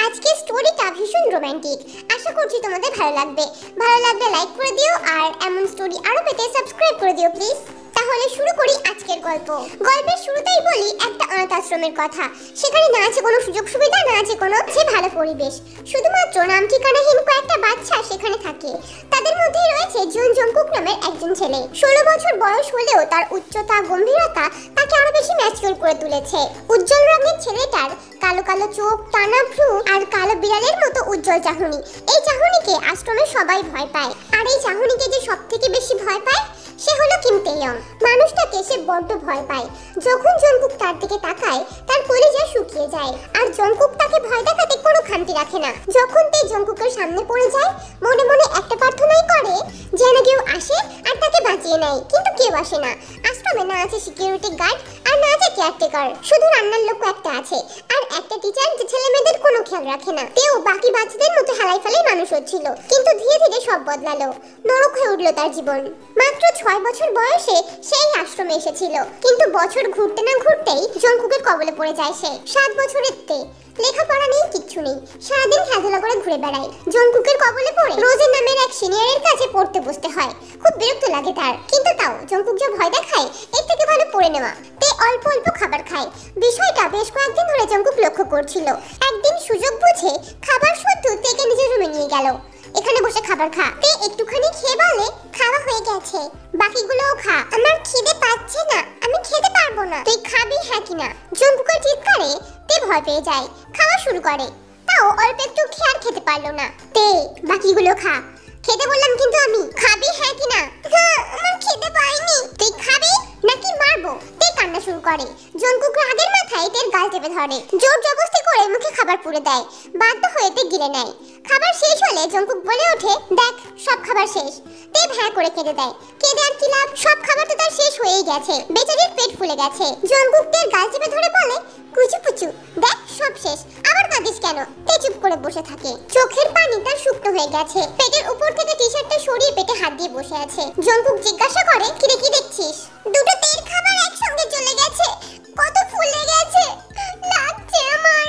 আজকে স্টোরিটা ভীষণ রোমান্টিক। আশা করছি তোমাদের ভালো লাগবে। ভালো লাগলে লাইক করে দিও আর এমন স্টোরি আরো পেতে সাবস্ক্রাইব করে দিও প্লিজ। তাহলে শুরু করি আজকের গল্প। গল্পের শুরুতেই বলি একটা অনাথ আশ্রমের কথা। সেখানে না আছে কোনো সুযোগ সুবিধা, না আছে কোনো ভালো পরিবেশ, শুধুমাত্র নাম ঠিকানাহীন কয়েকটা বাচ্চা সেখানে থাকে। তাদের মধ্যে রয়েছে জঙ্কুক নামের একজন ছেলে। 16 বছর বয়স হলেও তার উচ্চতা, গম্ভীরতা তাকে আরো বেশি ম্যাচিউর করে তুলেছে। উজ্জ্বল রঙের ছেলেটার কালো কালো চোখ, টানা ভ্রু আর কালো বিড়ালের মতো উজ্জ্বল চাহনি। এই চাহনিকে আশ্রমে সবাই ভয় পায়। আর এই চাহনিকে যে সবথেকে বেশি ভয় পায় সে হলো কিম তেয়ং। মানুষটাকে সে বড্ড ভয় পায়। যখন জঙ্কুক তার দিকে তাকায় তার কলিজা শুকিয়ে যায়। আর জঙ্কুক তাকে ভয় দেখাতে কোনো খামতি রাখে না। যখন তে জঙ্কুকের সামনে পড়ে যায় মনে মনে একটা প্রার্থনাই করে যেন কেউ আসে আর তাকে বাঁচিয়ে নেয়। কিন্তু কেউ আসে না। আশ্রমে না আছে সিকিউরিটি গার্ড আর না আছে কেয়ারটেকার, শুধু রান্নার লোক একটা আছে আর একটা টিচার যে ছেলে মেয়েদের কোনো খেয়াল রাখে না। তেও বাকি বাচ্চাদের মতো হেলাই ফেলাই মানুষ হচ্ছিল, কিন্তু ধীরে ধীরে সব বদলালো। নরক হয়ে উঠলো তার জীবন। মাত্র 6 বছর বয়সে সেই আশ্রমে এসেছিল, কিন্তু বছর ঘুরতে না ঘুরতেই জঙ্কুকের কবলে পড়ে যায় সে। 7 বছরের তে, লেখাপড়া নেই, কিচ্ছু নেই, সারাদিন খেলাধুলা করে ঘুরে বেড়ায়। জঙ্কুকের কবলে পড়ে রোজের নামের এক সিনিয়রের কাছে পড়তে বসতে হয়। খুব বিরক্ত লাগে তার, কিন্তু তাও জঙ্কুক যে ভয় দেখায় এর থেকে ভালো পড়ে নেওয়া। তে অল্প অল্প খাবার খায়। বিষয়টা বেশ কয়েকদিন ধরে জঙ্কুক লক্ষ্য করছিল। একদিন সুযোগ বুঝে খাবার শুদ্ধ তেকে নিজের রুমে নিয়ে গেল। এখানে বসে খাবার খা। তে একটুখানি খেয়ে বলে খাওয়া হয়ে গেছে, বাকিগুলোও খা। আমার খিদে পাচ্ছে না, আমি খেতে পারবো না। তুই খাবি হ্যাঁ কিনা? জঙ্কুকের চিৎকারে তে ভয় পেয়ে যায়, খাওয়া শুরু করে। তাও অল্প একটু খেয়ে আর খেতে পারলো না। তে বাকিগুলো খা। খেতে বললাম কিন্তু আমি। খাবি হ্যাঁ কিনা? আমার খেতে পাইনি। তুই খাবি নাকি মারবো? তে কান্না শুরু করে। জঙ্কুক রাগের মাথায় তের গাল চেপে ধরে, জোর জবরদস্তি করে মুখে খাবার পুরে দেয়। বাধ্য হয়ে তে গিলে নেয়। খাবার শেষ হলে জঙ্কুক বলে ওঠে, দেখ সব খাবার শেষ। তে ভ্যাঁ করে কেঁদে দেয়। কেঁদে আর কি লাভ? সব খাবার তো তার শেষ হয়েই গেছে। বেচারির পেট ফুলে গেছে। জঙ্কুক তের গাল চেপে ধরে বলে, কুচু পুচু দেখ সব শেষ, আবার কাঁদিস কেন? তে চুপ করে বসে থাকে। চোখের পানি তার শুকনো হয়ে গেছে। পেটের উপর থেকে টি-শার্টটা সরিয়ে পেটে হাত দিয়ে বসে আছে। জঙ্কুক জিজ্ঞাসা করে, কিরে কি দেখছিস? দুটো তের খাবার একসঙ্গে চলে গেছে, কত ফুলে গেছে, লাগছে আমার।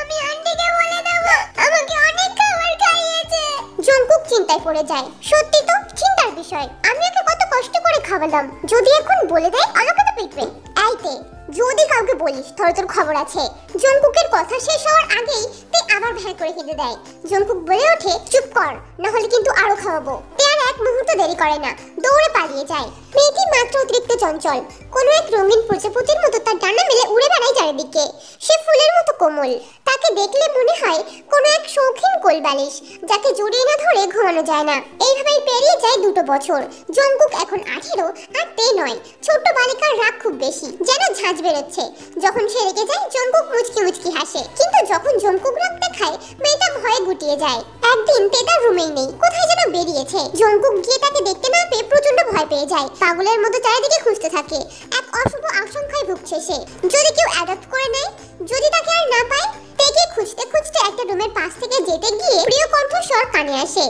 আমি আন্টিকে বলে দেব, আমাকে অনেক খাবার খাইয়েছে। জঙ্কুক চিন্তায় পড়ে যায়। সত্যি তো চিন্তার বিষয়। আমি ওকে কত কষ্ট করে খাওয়ালাম, যদি এখন বলে দেয় আমাকে তো পিটবে। আইতে যদি কাউকে বলিস তাহলে তোর খবর আছে। জঙ্কুকের কথা শেষ হওয়ার আগেই তে আবার ভ্যাঁ করে কেঁদে দেয়। জঙ্কুক বলে ওঠে, চুপ কর, না হলে কিন্তু আরো খাওয়াবো। তে আর এক মুহূর্ত দেরি করে না, দৌড়ে পালিয়ে যায়। মেয়েটি মাত্র অতিরিক্ত চঞ্চল। কোনো এক রঙিন প্রজাপতির মতো তার ডানা মেলে উড়ে বেড়ায় চারিদিকে। সে ফুলের মতো কোমল। তাকে দেখলে মনে হয় কোনো এক শৌখিন কোলবালিশ, যাকে জড়িয়ে না ধরে ঘুমানো যায় না। এইভাবেই পেরিয়ে যায় 2 বছর। জঙ্কুক এখন 18 আর তে 9। ছোট্ট বালিকার রাগ খুব বেশি, যেন ঝাঁঝ বেরোচ্ছে। যখন সে রেগে যায় জঙ্কুক মুচকি মুচকি হাসে, কিন্তু যখন জঙ্কুক রাগ দেখায় মেয়েটা ভয়ে গুটিয়ে যায়। একদিন তে তার রুমেই নেই, কোথায় যেন বেরিয়েছে। জঙ্কুক গিয়ে তাকে দেখতে না পেয়ে প্রচন্ড ভয় পেয়ে যায়। পাগলের মতো চারিদিকে খুঁজতে থাকে। এক অশুভ আশঙ্কায় ভুগছে সে। যদি কেউ অ্যাডপ্ট করে নেয়, যদি তাকে আর না পায়। তেকে খুঁজতে খুঁজতে একটা রুমের পাশ থেকে যেতে গিয়ে প্রিয় কণ্ঠস্বর কানে আসে।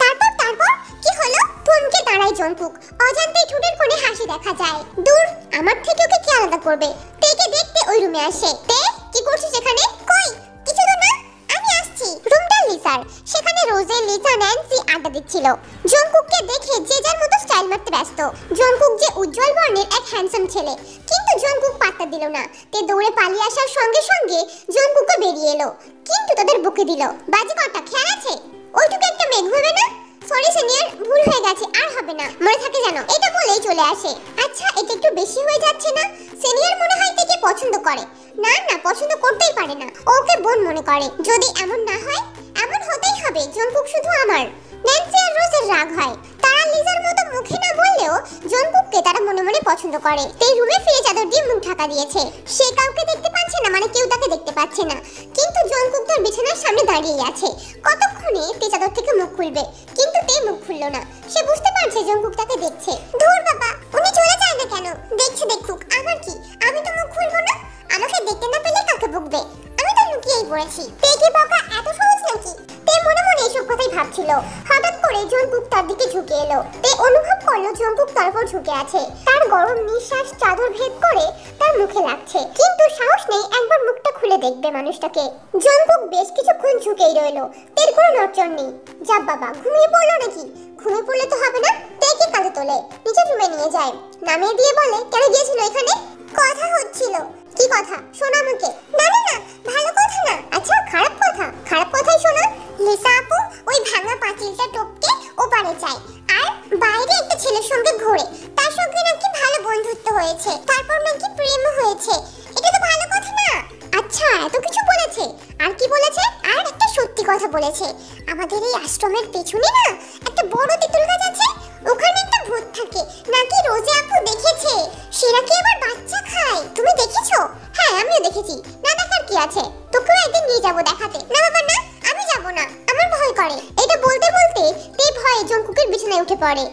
তারপর কি হলো? থমকে দাঁড়ায় জঙ্কুক। অজান্তেই ঠোঁটের কোণে হাসি দেখা যায়। দূর, আমার থেকে ওকে কি আলাদা করবে? তেকে দেখতে ওই রুমে আসে। তে কি করছিস এখানে? কই কিছু তো না, আমি আসছি। রুমটা লিসার। সেখানে রোজে, লিসা, ন্যান্সি আড্ডা দিচ্ছিল। জঙ্কুককে দেখে যে যার মতো স্টাইল মারতে ব্যস্ত। জঙ্কুক যে উজ্জ্বল বর্ণের এক হ্যান্ডসাম ছেলে, কিন্তু জঙ্কুক পাত্তা দিল না। তে দৌড়ে পালিয়ে আসার সঙ্গে সঙ্গে জঙ্কুকও বেরিয়ে এলো, কিন্তু তাদের বুকে দিল। বাজি কটা খেয়াল আছে? ওইটুকু একটা মেঘ হবে না? সরি সিনিয়র, ভুল হয়ে গেছে, আর হবে না, মনে থাকে জানো। এটা বলেই চলে আসে। আচ্ছা এটা একটু বেশি হয়ে যাচ্ছে না? সিনিয়র মনে হয় তাকে পছন্দ করে। না না, পছন্দ করতেই পারে না, ওকে বোন মনে করে। যদি এমন না হয়, এমন হতেই হবে জঙ্কুক শুধু আমার। ন্যান্সি আর রোজের রাগ হয়। তারা লিজার মতো মুখে না বললেও জঙ্কুককে তারা মনে মনে পছন্দ করে। এই রুমে ফিরে চাদর দিয়ে মুখ ঢাকা দিয়েছে। সে কাউকে দেখতে পাচ্ছে না, মানে কেউ তাকে দেখতে পাচ্ছে না। কিন্তু জঙ্কুক তার বিছানার সামনে দাঁড়িয়ে আছে। কতক্ষণে তে চাদর থেকে মুখ খুলবে, কিন্তু তে মুখ খুললো না। সে বুঝতে পারছে জঙ্কুক তাকে দেখছে। ধুর বাবা, উনি চলে যায় না কেন? দেখছে দেখুক, আমার কি? আমি তো মুখ খুলবো না। আমাকে দেখতে না পেলে কাকে বকবে? আমি তো লুকিয়েই পড়েছি। তে কি বকা এত সহজ নাকি? তে মনে মনে এসব কথাই ভাবছিল। হঠাৎ করে জঙ্কুক তার দিকে ঝুঁকে এলো। তে অনুভব করলো জঙ্কুক তার উপর ঝুঁকে আছে। তার গরম নিঃশ্বাস চাদর ভেদ করে তার মুখে লাগছে, কিন্তু সাহস নেই একবার মুখটা খুলে দেখবে মানুষটাকে। জঙ্কুক বেশ কিছুক্ষণ ঝুঁকেই রইলো। তের কোনো নড়চড় নেই। যা বাবা, ঘুমিয়ে পড়লো নাকি? ঘুমিয়ে পড়লে তো হবে না। তেকে কাঁধে তোলে, নিচের রুমে নিয়ে যায়, নামিয়ে দিয়ে বলে, কেন গিয়েছিল এখানে? কথা হচ্ছিল। কি কথা? শোনা আমাকে। না না না, ভালো কথা না। আচ্ছা, খারাপ কথা? খারাপ কথাই শোনা। লিসা আপু ওই ভাঙা পাঁচিলটা টপকে ওপারে যায়, আর বাইরে একটা ছেলের সঙ্গে ঘোরে। তার সঙ্গে নাকি ভালো বন্ধুত্ব হয়েছে, তারপর নাকি প্রেমও হয়েছে। এটা তো ভালো কথা না। আচ্ছা, এত কিছু বলেছে? আর কি বলেছে? আর একটা সত্যি কথা বলেছে, আমাদের এই আশ্রমের পেছনে না একটা বড় তেঁতুল গাছ আছে, ওখানে একটা ভূত থাকে নাকি রোজে আপু দেখেছে। সে নাকি আবার বাচ্চা খায়। তুমি দেখেছো? হ্যাঁ, আমিও দেখেছি। না দেখার কি আছে? তোকেও একদিন নিয়ে যাবো দেখাতে। না বাবা না, আমি যাবো না, আমার ভয় করে। এটা বলতে বলতে তে ভয়ে জঙ্কুকের বিছানায় উঠে পড়ে।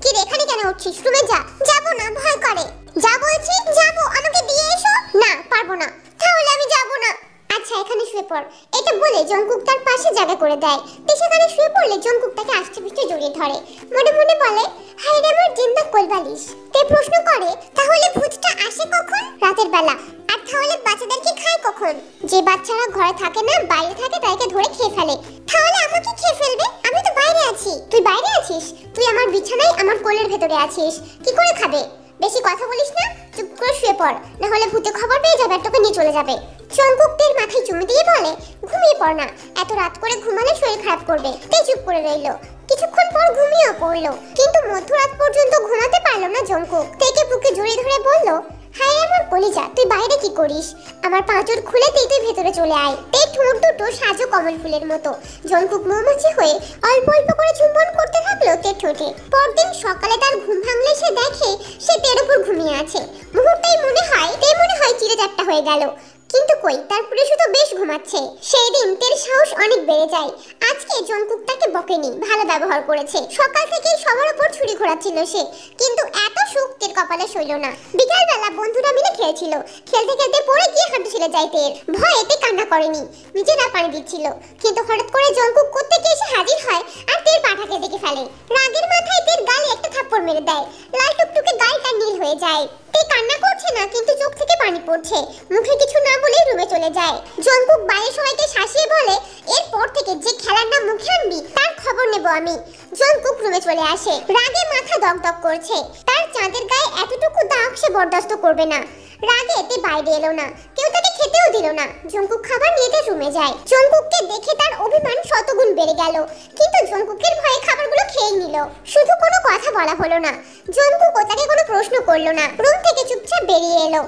কি রে, এখানে কেন উঠছিস? রুমে যা। যাবো না, ভয় করে। যা বলছি, যাবো, আমাকে দিয়ে এসো। না, পারবো না। তাহলে আমি যাবো না। আচ্ছা, এখানে শুয়ে পড়। এটা বলে জঙ্কুক তার পাশে জায়গা করে দেয়। তে সেখানে শুয়ে পড়লে জঙ্কুক তাকে আষ্টে পিষ্টে জড়িয়ে ধরে, মনে মনে বলে, হায় রে আমার জিন্দা কোলবালিশ। তে প্রশ্ন করে, তাহলে ভূতটা আসে কখন? রাতের বেলা। আর তাহলে বাচ্চাদেরকে খায় কখন? যে বাচ্চারা ঘরে থাকে না, বাইরে থাকে, তাকে ধরে খেয়ে ফেলে। তাহলে আমাকে খেয়ে ফেলবে? আমি তো বাইরে আছি। তুই বাইরে আছিস? তুই আমার বিছানায় আমার কোলের ভেতরে আছিস, কি করে খাবে? বেশি কথা বলিস না, চুপ করে শুয়ে পড়, না হলে ভূতে খবর পেয়ে যাবে আর তোকে নিয়ে চলে যাবে। জঙ্কুক তের মাথায় চুমু দিয়ে বলে, ঘুমিয়ে পড় না, এত রাত করে ঘুমালে শরীর খারাপ করবে। তে চুপ করে রইল। কিছুক্ষণ পর ঘুমিয়েও পড়লো, কিন্তু মধ্যরাত পর্যন্ত ঘুমাতে পারলো না জঙ্কুক। তেকে বুকে জড়িয়ে ধরে বলল, হায় আমার কলিজা, তুই বাইরে কি করিস? আমার পাঁজর খুলেতেই তুই ভেতরে চলে আয়। তে ঠোঁট দুটো সাজো কমল ফুলের মতো। জঙ্কুক মৌমাছি হয়ে অল্প অল্প করে চুম্বন করতে থাকলো তের ঠোঁটে। পরদিন সকালে তার ঘুম ভাঙলে সে দেখে সে তের উপর ঘুমিয়ে আছে। মুহূর্তেই মনে হয় চিড়ে চাপটা হয়ে গেল, কিন্তু কই, তার পুরুষও তো বেশ ঘুমাচ্ছে। সেই দিন তের সাহস অনেক বেড়ে যায়। আজকে জঙ্কুক তাকে বকেনি, ভালো ব্যবহার করেছে। সকাল থেকেই সবার উপর ছুরি ঘোরাচ্ছিল সে, কিন্তু এত সুখ তের কপালে সইল না। বিকালবেলা বন্ধুরা মিলে খেলছিল, খেলতে খেলতে পড়ে গিয়ে হাঁটু ছিলে যায় তের। ভয়ে তে কান্না করেনি, নিজেরা পানি দিচ্ছিল, কিন্তু হঠাৎ করে জঙ্কুক কোত্থেকে এসে হাজির হয় আর তের পাঠাকে দেখে ফেলে। রাগের মাথায় তের গালে একটা থাপ্পড় মেরে দেয়, লাল টুকটুকে গালটা নীল হয়ে যায়। তে কান্না করছে না, কিন্তু চোখ থেকে পানি পড়ছে। মুখে কিছু না বলে রুমে চলে যায়। জঙ্কুক বাইরে সবাইকে শাসিয়ে বলে, এরপর থেকে যে খেলার নাম মুখে আনবি তার খবর নেব আমি। জঙ্কুক রুমে চলে আসে, রাগে মাথা দগদগ করছে। তার চাঁদের গায়ে এতটুকু দাগ সে বরদাস্ত করবে না। রাগে তে বাইরে এলো না, কেউ তাকে খেতেও দিল না। জঙ্কুক খাবার নিয়ে তার রুমে যায়। জঙ্কুককে দেখে তার অভিমান শতগুণ বেড়ে গেল, কিন্তু জঙ্কুকের ভয়ে খাবারগুলো খেয়ে নিল। শুধু কোনো কথা বলা হলো না। জঙ্কুকও তাকে কোনো প্রশ্ন করলো না, রুম থেকে চুপচাপ বেরিয়ে এলো।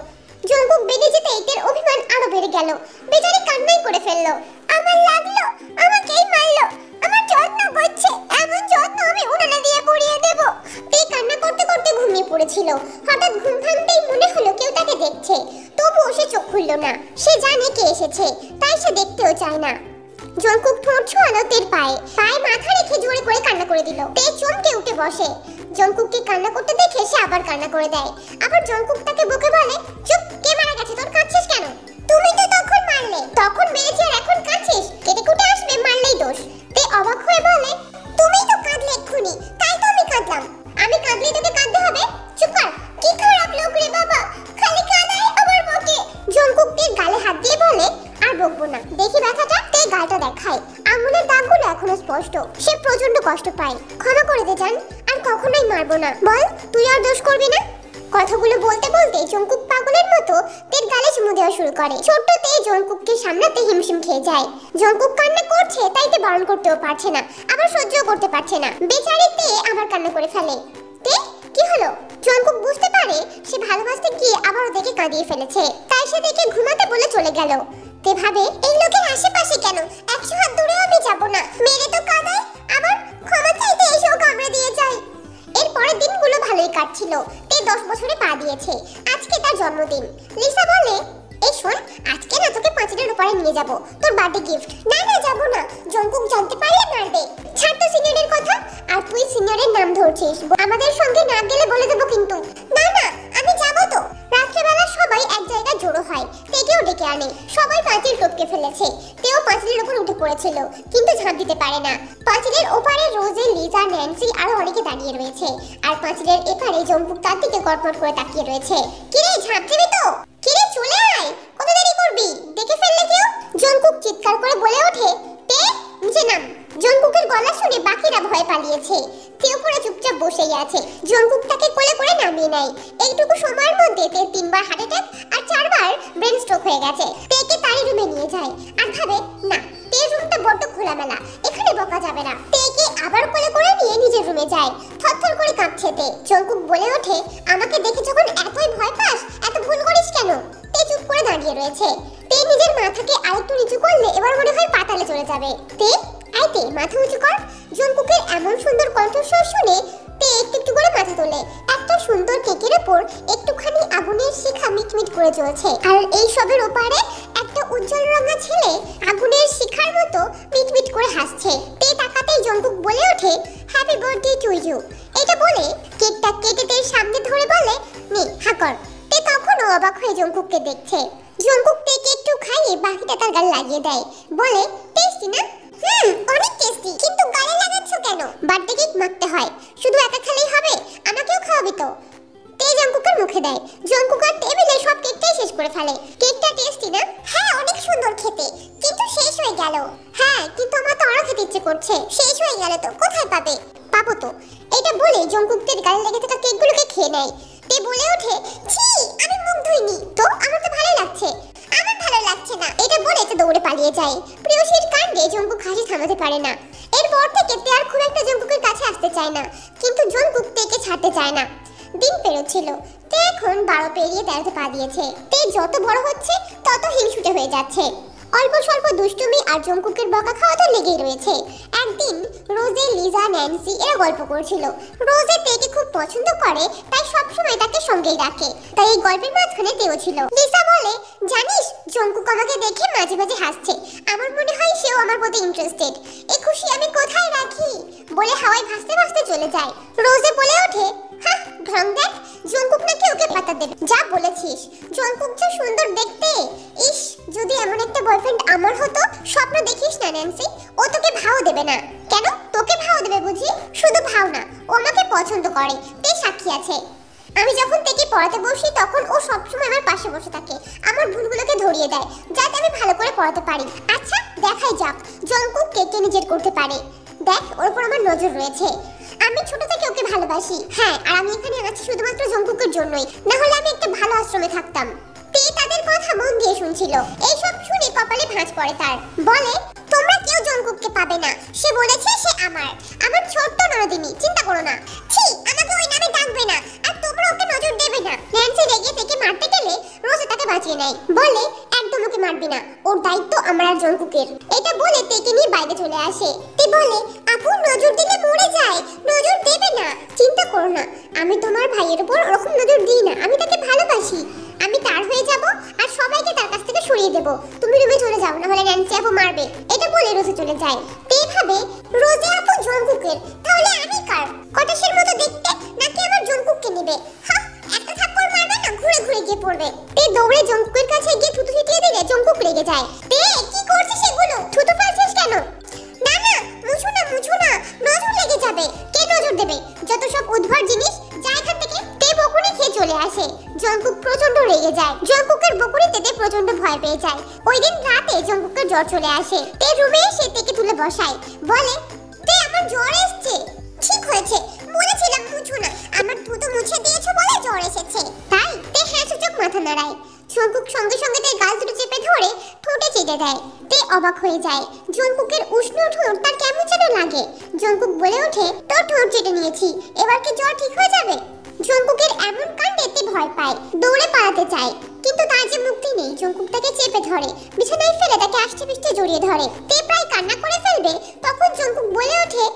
জঙ্কুক বেরিয়ে যেতে এদের অভিমান আরো বেড়ে গেল। বেচারি কান্নাই করে ফেললো, আমার লাগলো, আমাকেই মারলো, আমার যত্ন করছে, এমন যত্ন আমি উনানে দিয়ে পড়িয়ে দেব। এই কান্না করতে করতে ঘুমিয়ে পড়েছিল। হঠাৎ ঘুম ভাঙতেই মনে হলো কেউ তাকে দেখছে, তবুও সে চোখ খুলল না। সে জানে কে এসেছে, তাই সে দেখতেও চায় না। জঙ্কুক ঠোঁট ছোঁয়ালো তের পায়ে মাথা রেখে জোরে করে কান্না করে দিল। তে চমকে উঠে বসে। জঙ্কুককে কান্না করতে দেখে সে আবার কান্না করে দেয়। আবার জঙ্কুক তাকে বকে বলে, চুপ, কে মারা গেছে, তোর কাঁদছিস কেন? তুমি তো তখন মারলে, তখন মেরেছি আর এখন কাঁদছিস? কেটে কুটে আসবে, মারলেই দোষ। তে অবাক হয়ে বলে, তুমিই তো কাঁদলে এক্ষুনি, তাই তো আমি কাঁদলাম। আমি কাঁদলেই তোকে কাঁদতে হবে? চুপ কর, কি খারাপ লোক রে বাবা, খালি কাঁদাই আবার বকে। জঙ্কুক তের গালে হাত দিয়ে বলে, আর বকবো না, দেখি ব্যথাটা। তে গালটা দেখায়, আঙুলের দাগগুলো এখনো স্পষ্ট। সে প্রচন্ড কষ্ট পায়। ক্ষমা করে দে জান, আর কখনোই মারবো না। বল, তুই আর দোষ করবি না? কথাগুলো বলতে বলতে জঙ্কুক পাগলের মতো তের গালে চুমু দেওয়া শুরু করে। ছোট্ট তে জঙ্কুককে সামলাতে হিমশিম খেয়ে যায়। জঙ্কুক কান্না করছে, তাই তে বারণ করতেও পারছে না, আবার সহ্যও করতে পারছে না। বেচারি তে আবার কান্না করে ফেলে। তে, কি হলো? জঙ্কুক বুঝতে পারে সে ভালোবাসতে গিয়ে আবারও দেখে কাঁদিয়ে ফেলেছে, তাই সে দেখে ঘুমাতে বলে চলে গেল। তে ভাবে, এই লোকের আশেপাশে কেন? 100 হাত দূরেও আমি যাব না। মেরে তো কাঁদায়, আবার ক্ষমা চাইতে এসেও কামড়ে দিয়ে যায়। এর পরের দিনগুলো ভালোই কাটছিল। তে 10 বছরে পা দিয়েছে। আজকে তার জন্মদিন। লিসা বলে, এই শোন, আজকে না তোকে পাঁচিলের উপরে নিয়ে যাব, তোর বার্থডে গিফট। না না, যাব না, জঙ্কুক জানতে পারলে মারবে। ছাড় তো সিনিয়রের কথা, আর তুই সিনিয়রের নাম ধরছিস। আমাদের সঙ্গে না গেলে বলে দেবো কিন্তু। না না, আমি যাব তো। রাত্রেবেলা সবাই সবাই এক জায়গায় জড়ো হয়, তেকেও ডেকে আনে। সবাই পাঁচিল টপকে ফেলেছে, তেও পাঁচিলের উপর উঠে পড়েছিল কিন্তু ঝাঁপ দিতে পারে না। পাঁচিলের ওপারে রোজে, লিজা, ন্যান্সি আরো অনেকে দাঁড়িয়ে রয়েছে, আর পাঁচিলের এপারে জঙ্কুক তার দিকে কটমট করে তাকিয়ে রয়েছে। কিরে, ঝাঁপ দিবি তো? কিরে, চলে আয়, কত দেরি করবি? দেখে ফেললে কেউ? জঙ্কুক চিৎকার করে বলে ওঠে, তে নিচে নাম। জঙ্কুকের গলা শুনে বাকিরা ভয় পালিয়েছে। তেও পুরো চুপচাপ বসেই আছে। জঙ্কুক তাকে কোলে করে নামিয়ে নেয়। এইটুকু সময়ের মধ্যে তে 3বার হার্ট অ্যাটাক আর 4বার ব্রেন স্ট্রোক হয়ে গেছে। তেকে তারই রুমে নিয়ে যায় আর ভাবে, না, তের রুমটা বড্ড খোলামেলা, এখানে বকা যাবে না। তেকে আবার কোলে করে নিয়ে নিজের রুমে যায়। থরথর করে কাঁপছে তে। জঙ্কুক বলে ওঠে, আমাকে দেখে যখন এতই ভয় পাস, এত ভুল করিস কেন? তে চুপ করে দাঁড়িয়ে রয়েছে। তে নিজের মাথাকে আরেকটু নিচু করলে এবার মনে হয় পাতালে চলে যাবে। তে, আইতে মাথা উঁচু কর। জঙ্কুকের এমন সুন্দর কণ্ঠস্বর শুনে তে একটু একটু করে মাথা তোলে। একটা সুন্দর কেকের উপর একটুখানি আগুনের শিখা মিটমিট করে জ্বলছে, আর এই সবের ওপারে একটা উজ্জ্বল রঙা ছেলে আগুনের শিখার মতো মিটমিট করে হাসছে। তে তাকাতেই জঙ্কুক বলে ওঠে, হ্যাপি বার্থডে টু ইউ। এটা বলে কেকটা কেটে তের সামনে ধরে বলে, নে হা কর। তে তখনও অবাক হয়ে জঙ্কুককে দেখছে। জঙ্কুক তেকে একটু খাইয়ে বাকিটা তার গালে লাগিয়ে দেয়, বলে, টেস্টি না? অনেক টেস্টি, কিন্তু গালে লাগাচ্ছ কেন? বার্থডে কেক মাখতে হয়, শুধু একা খেলেই হবে? আমাকেও খাওয়াবি তো? তে জঙ্কুকের মুখে দেয়। জঙ্কুক আর টেবিলে সব কেকটাই শেষ করে ফেলে। কেকটা টেস্টি না? হ্যাঁ, অনেক সুন্দর খেতে, কিন্তু শেষ হয়ে গেল। হ্যাঁ, কিন্তু আমার তো আরো খেতে ইচ্ছে করছে। শেষ হয়ে গেল তো কোথায় পাবে? পাবো তো। এটা বলে জঙ্কুক তের গালে লেগে থাকা কেকগুলোকে খেয়ে নেয়। তে বলে ওঠে, ছি, আমি মুখ ধুইনি তো, আমার তো ভালো লাগছে। আমার ভালো লাগছে না, এটা বলে তে দৌড়ে পালিয়ে যায়। প্রিয়সীর কাণ্ডে জঙ্কুক হাসি থামাতে পারে না। এরপর থেকে তে আর খুব একটা জঙ্কুকের কাছে আসতে চায় না, কিন্তু জঙ্কুক তেকে ছাড়তে চায় না। দিন পেরোচ্ছিল, তে এখন 12 পেরিয়ে 13তে পা দিয়েছে। তে যত বড় হচ্ছে তত হিংসুটে হয়ে যাচ্ছে। অল্প স্বল্প দুষ্টুমি আর জঙ্কুকের বকা খাওয়া তো লেগেই রয়েছে। একদিন রোজে, লিজা, ন্যান্সি এরা গল্প করছিল। রোজে তেকে খুব পছন্দ করে, তাই সবসময় তাকে সঙ্গেই রাখে। তাই এই গল্পের মাঝখানে তেও ছিল। লিজা বলে, জানিস, জঙ্কুক আমাকে দেখে মাঝে মাঝে হাসছে। আমার মনে হয় সেও আমার প্রতি ইন্টারেস্টেড। এই খুশি আমি কোথায় রাখি? বলে হাওয়ায় ভাসতে ভাসতে চলে যায়। রোজে বলে ওঠে, হ্যাঁ, ঢং দেখ, জঙ্কুক নাকি ওকে পাতা দেবে। যা বলেছিস, জঙ্কুক যা সুন্দর দেখতে। ইস, যদি এমন একটা বয়ফ্রেন্ড আমার হতো। স্বপ্ন দেখিস না ন্যান্সি, ও তোকে ভাও দেবে না। কেন? তোকে ভাও দেবে বুঝি? শুধু ভাও না, ও আমাকে পছন্দ করে, তে সাক্ষী আছে। আমি যখন তেকে পড়াতে বসি তখন ও সবসময় আমার পাশে বসে থাকে, আমার ভুলগুলোকে ধরিয়ে দেয়, যাতে আমি ভালো করে পড়াতে পারি। আচ্ছা, দেখাই যাক জঙ্কুক কে নিজের করতে পারে। দেখ, ওর উপর আমার নজর রয়েছে। আমি ছোট থেকে ওকে ভালোবাসি। হ্যাঁ, আর আমি এখানে আছি শুধুমাত্র জঙ্কুকের জন্যই, না হলে আমি একটা ভালো আশ্রমে থাকতাম। তে তাদের কথা মন দিয়ে শুনছিল। এইসব শুনে কপালে ভাঁজ পড়ে তার। বলে, তোমরা কেউ জঙ্কুককে পাবে না। সে বলেছে সে আমার ছোট্ট নরদিনী, চিন্তা করো না। ছি, আমাকে ওই নামে ডাকবে না, আর তোমরা ওকে নজর দেবে না। ন্যান্সি রেগে থেকে মারতে গেলে রোজে তাকে বাঁচিয়ে নেয়। বলে, একদম ওকে মারবি না, ওর দায়িত্ব আমার আর জঙ্কুকের। এটা বলে তেকে নিয়ে বাইরে চলে আসে। তে বলে, আপু নজর দিলে মরে যায়, নজর দেবে না। চিন্তা করো না, আমি তোমার ভাইয়ের উপর ওরকম নজর দিই না, আমি তাকে ভালোবাসি। আমি তার হয়ে যাব আর সবাইকে তার কাছ থেকে সরিয়ে দেব। তুমি রুমে চলে যাও, না হলে ন্যান্সি আপু মারবে। এটা বলে রোজে চলে যায়। তে ভাবে, রোজে আপু জঙ্কুকের, তাহলে আমি কার? কটাসের মতো দেখতে, নাকি আমার জঙ্কুককে নেবে? হ্যাঁ, একটা থাপ্পড় মারবে না, ঘুরে ঘুরে গিয়ে পড়বে। তে দৌড়ে জঙ্কুকের কাছে গিয়ে থুতু ছিটিয়ে দিলে জঙ্কুক রেগে যায়। তে, কি করছিস এগুলো? থুতু ফেলছিস কেন? না না, মুছো না, নজর লেগে যাবে। কে নজর দেবে? যত সব উদ্ভট জিনিস, যা এখান থেকে। তে বকুনি খেয়ে চলে আসে। জঙ্কুক প্রচন্ড রেগে যায়। জঙ্কুকের বকুনিতে তে প্রচন্ড ভয় পেয়ে যায়। ওই দিন রাতে জঙ্কুকের জ্বর চলে আসে। তে রুমে এসে তেকে তুলে বসায়। বলে, তে আমার জ্বর এসেছে। ঠিক হয়েছে, বলেছিলাম মুছো না, আমার থুতু মুছে দিয়েছো বলে জ্বর এসেছে। তাই? তে হ্যাঁ সূচক মাথা নাড়ায়। জঙ্কুক সঙ্গে সঙ্গে তার গাল দুটো চেপে ধরে ঠোঁটে চেটে দেয়। তে অবাক হয়ে যায়। জঙ্কুকের উষ্ণ ঠোঁট তার কেমন যেন লাগে। জঙ্কুক বলে ওঠে, তোর ঠোঁট চেটে নিয়েছি, এবার কি জ্বর ঠিক হয়ে যাবে? জঙ্কুকের এমন কাণ্ডে তে ভয় পায়, দৌড়ে পালাতে চায়, কিন্তু তার যে মুক্তি নেই। জঙ্কুক তাকে চেপে ধরে, বিছানায় ফেলে তাকে আষ্টে পিষ্টে জড়িয়ে ধরে। তে প্রায় কান্না করে ফেলবে, তখন জঙ্কুক বলে ওঠে,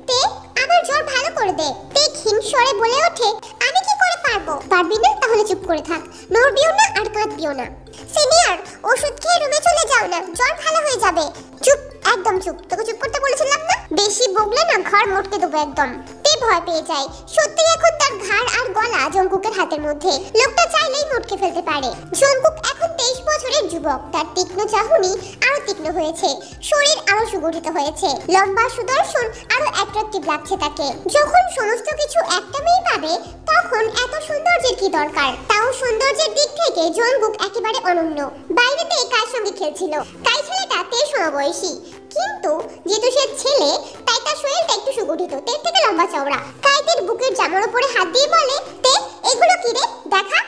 তে আমার জ্বর ভালো করে দে। তে ক্ষীণ স্বরে বলে ওঠে, আমি কি করে পারবো? পারবি না? তাহলে চুপ করে থাক, নড়বিও না আর কাঁদবিও না। সিনিয়র, ওষুধ খেয়ে রুমে চলে যাও না, জ্বর ভালো হয়ে যাবে। চুপ, একদম চুপ, তোকে চুপ করতে বলেছিলাম না। বেশি বকলে না ঘর মটকে দেবো একদম। তে ভয় পেয়ে যায়। সত্যি এখন তার ঘাড় আর গলা জঙ্কুকের হাতের মধ্যে। লোকটা চাইলেই মটকে ফেলতে পারে। জঙ্কুক এখন 23 বছরের যুবক। তার তীক্ষ্ণ চাহনি আরো তীক্ষ্ণ হয়েছে, শরীর আরো সুগঠিত হয়েছে, লম্বা সুদর্শন আরো অ্যাট্রাকটিভ লাগছে তাকে। যখন সমস্ত কিছু একটা মেয়ে পাবে তখন এত সৌন্দর্যের কি দরকার। তাও সৌন্দর্যের দিক থেকে জঙ্কুক একেবারে অনন্য। বাইরেতে কার সঙ্গে খেলছিল। কাই ছেলেটা তের সমবয়সী, কিন্তু যেহেতু সে ছেলে তাই তার শরীরটা একটু সুগঠিত, তের থেকে লম্বা চওড়া। কাইতের বুকের জামার উপরে হাত দিয়ে বলে, তে এগুলো কি রে, দেখা।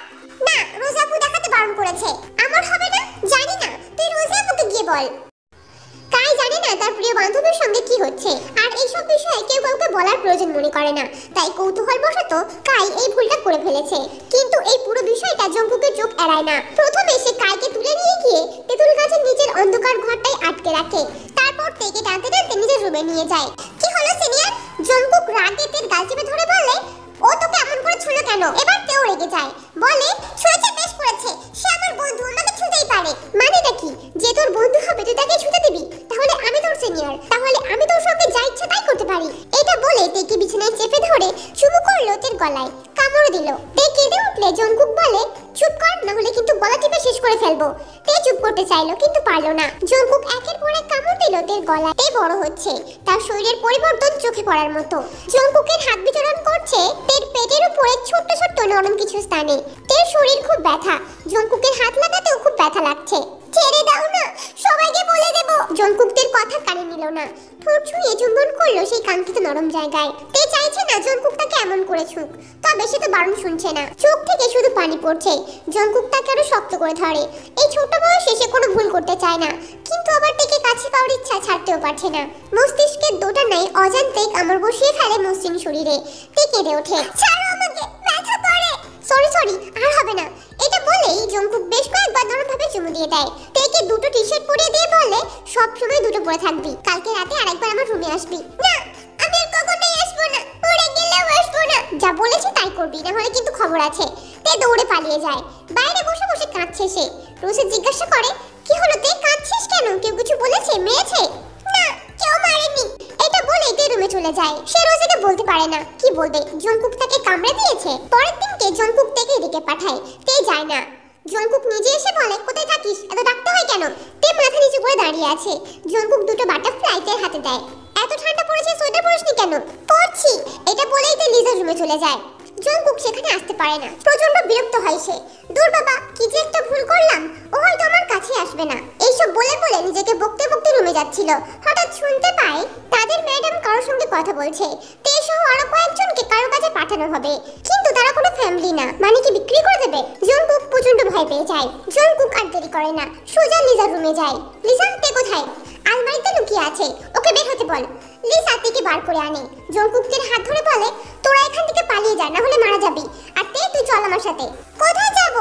না, রোজাপু দেখাতে বারণ করেছে। আমার হবে না, জানি না, তুই রোজাপুকে গিয়ে বল। কাই জানে না তার প্রিয় বান্ধবীর সঙ্গে কি হচ্ছে, আর এইসব বিষয়ে কেউ কাউকে বলার প্রয়োজন মনে করে না। তাই কৌতূহলবশত কাই এই ভুলটা করে ফেলেছে। কিন্তু এই পুরো বিষয়টা জঙ্কুকের চোখ এড়ায় না। প্রথমে সে কাইকে তুলে নিয়ে গিয়ে তেঁতুল গাছের নিচের অন্ধকার ঘরটায় আটকে রাখে। তারপর তেকে টানতে টানতে নিজের রুমে নিয়ে যায়। কি হলো সিনিয়র? জঙ্কুক রাগে তের গাল চেপে ধরে বলে, ও তোকে এমন করে ছুঁলো কেন? এবার তেও রেগে যায়, বলে, ছুঁয়েছে, বেশ করেছে, সে আমার বন্ধু, আমাকে ছুঁতেই পারে। মানেটা কি? যে তোর বন্ধু হবে তুই তাকে ছুঁতে দিবি? তাহলে আমি তোর সিনিয়র, তাহলে আমি তোর সঙ্গে যা ইচ্ছা তাই করতে পারি। এটা বলে তেকে বিছানায় চেপে ধরে চুমু করলো তের গলায়, কামড় দিল। তে কেঁদে উঠলে জঙ্কুক বলে, চুপ কর, না হলে কিন্তু গলা টিপে শেষ করে ফেলবো। তে চুপ করতে চাইলো কিন্তু পারলো না। জঙ্কুক একের পর এক কামড় দিল তের গলায়। তে বড় হচ্ছে, তার শরীরের পরিবর্তন চোখে পড়ার মতো। জঙ্কুকের হাত বিচরণ করছে তের পেটের উপরে ছোট্ট ছোট্ট নরম কিছু স্থানে। তের শরীর খুব ব্যথা, জঙ্কুকের হাত লাগাতেও খুব ব্যথা লাগছে। ছেড়ে দাও না, সবাইকে বলে দেব। জঙ্কুক তের কথা কানে নিল না, ঠোঁট ছুঁয়ে চুম্বন করলো সেই কাঙ্ক্ষিত নরম জায়গায়। তে চাইছে না জঙ্কুক তাকে এমন করে ছুঁক, তবে সে তো বারণ শুনছে না। চোখ থেকে শুধু পানি পড়ছে। জঙ্কুক তাকে আরো শক্ত করে ধরে। এই ছোট বয়সে সে কোনো ভুল করতে চায় না, কিন্তু আবার তেকে কাছে পাওয়ার ইচ্ছা ছাড়তেও পারছে না। মস্তিষ্কের দোটা নাই অজান্তেই কামড় বসিয়ে ফেলে মসৃণ শরীরে। তে কেঁদে ওঠে, ছাড়ো আমাকে, ব্যথা করে। সরি সরি, আর হবে না। এটা বলেই জঙ্কুক বেশ কয়েকবার নরমভাবে চুমু দিয়ে দেয়। তেকে দুটো টি-শার্ট পরিয়ে দিয়ে বলে, সব সময় দুটো পরে থাকবি, কালকে রাতে আরেকবার আমার রুমে আসবি। না, আমি আর কখনোই আসবো না, পরে গেলেও আসবো না। যা বলেছি তাই করবি, না হলে কিন্তু খবর আছে। তে দৌড়ে পালিয়ে যায়। বাইরে বসে বসে কাঁদছে সে। রোজে জিজ্ঞাসা করে, কি হলো তে, কাঁদছিস কেন? কেউ কিছু বলেছে, মেরেছে? না, কেউ মারেনি। এটা বলে তে রুমে চলে যায়। সে রোজেকে বলতে পারে না, কি বলবে, জঙ্কুক তাকে কামড়ে দিয়েছে। পরের দিনকে জঙ্কুক তেকে এদিকে পাঠায়। তে যায় না। জঙ্কুক নিজে এসে বলে, কোথায় থাকিস, এত ডাকতে হয় কেন? তে মাথা নিচু করে দাঁড়িয়ে আছে। জঙ্কুক দুটো বাটারফ্লাই তের হাতে দেয়। এত ঠান্ডা পড়েছে, সোয়েটার পরিসনি কেন? পরছি। এটা বলেই তে লিজার রুমে চলে যায়। জঙ্কুক সেখানে আসতে পারে না। প্রচন্ড বিরক্ত হয় সে। দূর বাবা, কি যে একটা ভুল করলাম, ও হয়তো আমার কাছে আসবে না। এইসব বলে বলে নিজেকে বকতে বকতে রুমে যাচ্ছিল। হঠাৎ শুনতে পায় তাদের ম্যাডাম কারোর সঙ্গে কথা বলছে। তে সহ আরো কয়েকজনকে কারো কাছে পাঠানো হবে, কিন্তু তারা কোনো ফ্যামিলি না, মানে কি বিক্রি করে দেবে? জঙ্কুক প্রচন্ড ভয় পেয়ে যায়। জঙ্কুক আর দেরি করে না, সোজা লিজার রুমে যায়। লিজা, তে কোথায়? আলমারিতে লুকিয়ে আছে, ওকে বের হতে বল। লিসা তেকে বার করে আনে। জঙ্কুক তের হাত ধরে বলে, তোরা এখান থেকে পালিয়ে যা, না হলে মারা যাবি। আর তে, তুই চল আমার সাথে। কোথায় যাব?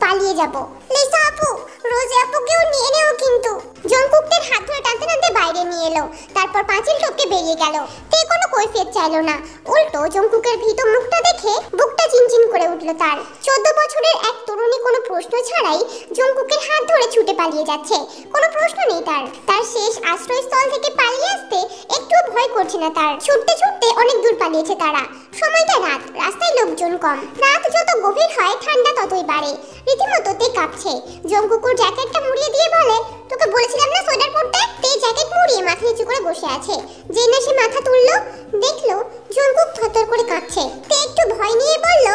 পালিয়ে যাব। লিসা আপু, রোজে আপুকেও নিয়ে নেও কিন্তু। জঙ্কুক তের হাত ধরে টানতে টানতে বাইরে নিয়ে এলো। তারপর পাঁচিল টপকে বেরিয়ে গেল। তে কোনো কৈফিয়ত চাইলো না, উল্টো জঙ্কুকের ভীত মুখটা দেখে বুকটা চিনচিন করে উঠল তার। 14 বছরের এক তরুণী কোনো প্রশ্ন ছাড়াই জঙ্কুকের হাত ধরে ছুটে পালিয়ে যাচ্ছে। কোনো প্রশ্ন নেই তার। তার শেষ আশ্রয়স্থল থেকে পালিয়ে আসতে একটুও ভয় করছে না তার। ছুটতে ছুটতে অনেক দূর পালিয়েছে তারা। সময়টা রাত, রাস্তায় লোকজন কম। রাত যত গভীর হয় ঠান্ডা ততই বাড়ে। রীতিমতো তে কাঁপছে। জঙ্কুকুর জ্যাকেটটা মুড়িয়ে দিয়ে বলে, তোকে বলেছিলাম না সোয়েটার পরতে? তে জ্যাকেট মুড়িয়ে মাথা নিচু করে বসে আছে। যে না সে মাথা তুললো, দেখলো জঙ্কুক থরথর করে কাঁপছে। তে একটু ভয় নিয়ে বলল,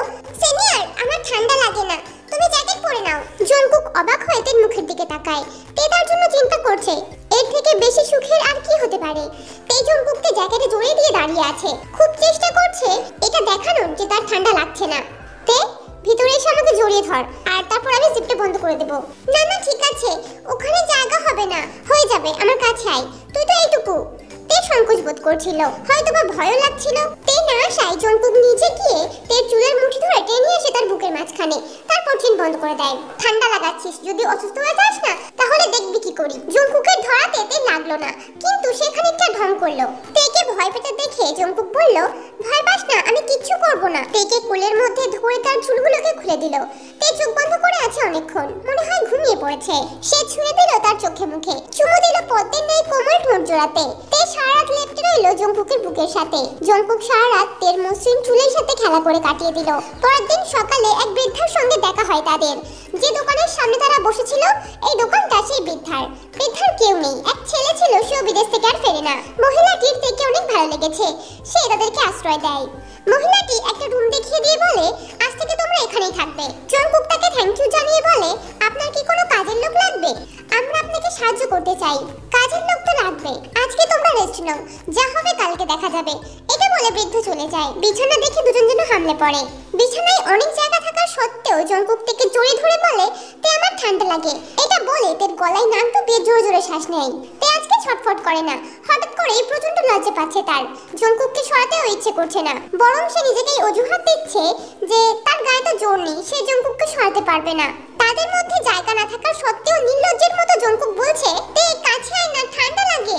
সিনিয়র, আমার ঠান্ডা লাগে না, তুমি জ্যাকেট পরে নাও। জঙ্কুক অবাক হয়ে তের মুখের দিকে তাকায়। তে তার জন্য চিন্তা করছে, এর থেকে বেশি সুখের আর কি হতে পারে। তে জঙ্কুককে জ্যাকেটে জড়িয়ে দিয়ে দাঁড়িয়ে আছে, খুব চেষ্টা করছে এটা দেখানোর যে তার ঠান্ডা লাগছে না। তে, ভিতরে এসে আমাকে জড়িয়ে ধর, আর তারপর আমি জিপটা বন্ধ করে দেব। না না, ঠিক আছে, ওখানে জায়গা হবে না, হয়ে যাবে, আমার কাছে আয়, তুই তো এইটুকু। তে সংকোচ বোধ করছিল, হয়তো বা ভয়ও লাগছিল। তে না আসায় জঙ্কুক নিচে গিয়ে তের চুলের মুঠি ধরে টেনে আসে তার বুকের মাঝখানে। তারপর চিন বন্ধ করে দেয়। ঠান্ডা লাগাচ্ছিস, যদি অসুস্থ হয়ে যাস না তাহলে দেখবি কি করি। জঙ্কুকের ধরাতে তে লাগলো না, কিন্তু সে খানিকটা ঢং করলো। তেকে ভয় পেতে দেখে জঙ্কুক বলল, ভয় পাস না, আমি কিচ্ছু করব না। তেকে কোলের মধ্যে ধরে তার চুলগুলোকে খুলে দিল। তে চোখ বন্ধ করে আছে অনেকক্ষণ, মনে হয় ঘুমিয়ে পড়েছে। সে ছুঁয়ে দিল তার চোখে মুখে, চুমু দিল পদ্মের ন্যায় কোমল ঠোঁট জোড়াতে। তে সারা রাত লেপ্টে রইল জংকুকের বুকের সাথে। জংকুক সারা রাত তের মসৃণ চুলের সাথে খেলা করে কাটিয়ে দিল। পরের দিন সকালে এক বৃদ্ধার সঙ্গে দেখা হয় তাদের। যে দোকানের সামনে তারা বসেছিল এই দোকানটা সেই বৃদ্ধার। বৃদ্ধার কেউ নেই, এক ছেলে ছিল, সেও বিদেশ থেকে আর ফেরে না। মহিলাটির দেখে অনেক ভালো লেগেছে, সে তাদেরকে আশ্রয় দেয়। মহিলাটি একটা রুম দেখিয়ে দিয়ে বলে, আজ থেকে তোমরা এখানেই থাকবে। জংকুক তাকে থ্যাংক ইউ জানিয়ে বলে, আপনার কি কোনো কাজের লোক লাগবে? আমরা আপনাকে সাহায্য করতে চাই। কাজের লোক তো লাগবে, আজকে তোমরা রেস্ট নাও, যা হবে কালকে দেখা যাবে। এটা বলে বৃদ্ধ চলে যায়। বিছানা দেখে দুজন যেন হামলে পড়ে। বিছানায় অনেক জায়গা থাকা সত্ত্বেও জংকুক থেকে জড়িয়ে ধরে বলে, তে আমার ঠান্ডা লাগে। এটা বলে তের গলায় নাক ডুবিয়ে জোরে জোরে শ্বাস নেয়। তে আজকে ছটফট করে না, হঠাৎ করেই প্রচন্ড লজ্জা পাচ্ছে তার। জংকুককে সরাতেও ইচ্ছে করছে না, বরং সে নিজেকেই অজুহাত দিচ্ছে যে তার গায়ে তো জোর নেই, সে জংকুককে সরাতে পারবে না। তাদের মধ্যে জায়গা না থাকার সত্ত্বেও নির্লজ্জের মতো জংকুক বলছে, তে কাছে আয় না, ঠান্ডা লাগে।